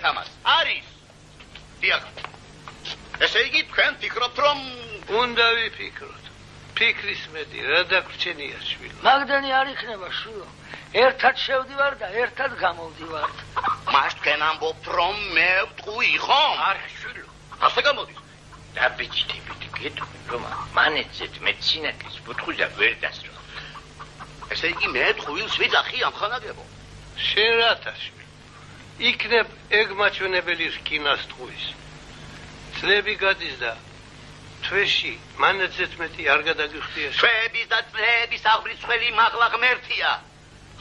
ვაკეთებთ ამას? არის. დიახ. ესე იგი თქვენ ფიქრობთ რომ უნდა ვიფიქროთ. ფიქრის მეტი რა დაგვრჩენია შვილო. მაგდენი არ იქნება შვილო. ერთად შევდივარ და ერთად გამოვდივართ. მას თქვენ ამბობთ რომ მე ვტყვი ხომ? არა შვილო. ასე გამოდის. დაბიჭდებით გეტყვი რომ მანეცეთ მე სინათლის ბუთხუზა ვერ დასრო. ესე იგი მე ტყუილს ვიძახი ამხანაგებო. შენ რათა შვილო. იქნებ ეგმაჩვენებელი რკინას ტყუის. წლები გადის და თვეში მანეცეთ მეტი არ გადაგიხდია. ჩვეების და წლების აღვრიცხველი მაღლა ღმერთია.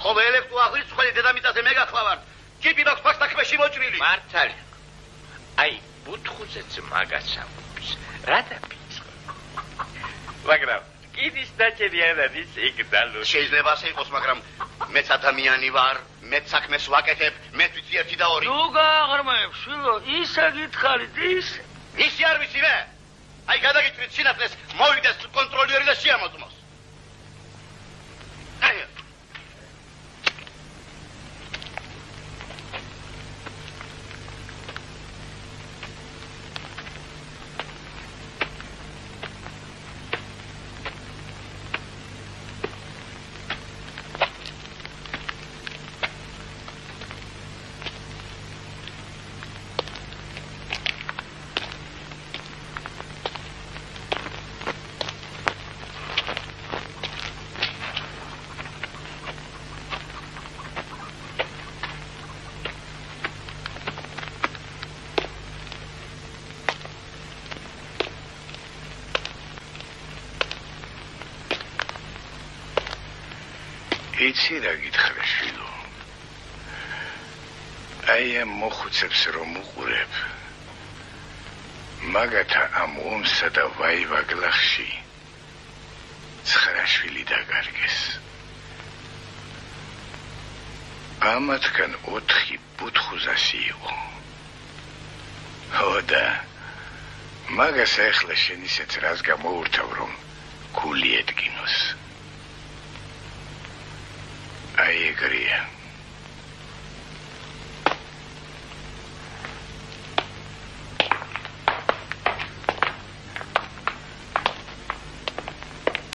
ხოლო ელექტრო აღვრიცხველი დედამიწაზე მე გახლავართ. კიპი მაქვს ფაქს საქმეში მოჭრილი. მართალია. აი ბუთხუზეც მაგას ამბობს. რა დაფიწყო? მაგრამ კიდის დაჭერიან არის იგდალო. შეიძლება ასე იყოს, მაგრამ მეც ადამიანი ვარ, მეც საქმეს ვაკეთებ, მეც ვიცი 1 და 2. ნუ გააღრმავებ, შვილო, ისა გითხარით, ისე. ისი არ ვიცი მე. აი გადაგიწვით სინათლეს, მოვიდეს კონტროლიერი და შეამოწმოს. აი იცი რა გითხრე შვილო. აი ამ მოხუცებს რომ უყურებ. მაგათა ამ ომსა და ვაივაგლახში 9 შვილი დაგარგეს. ამათგან 4 ბუთხუზასი იყო. ხოდა მაგას ახლა შენ ისეთ რას გამოურთავ რომ გული ედგინოს. აი ეგრეა.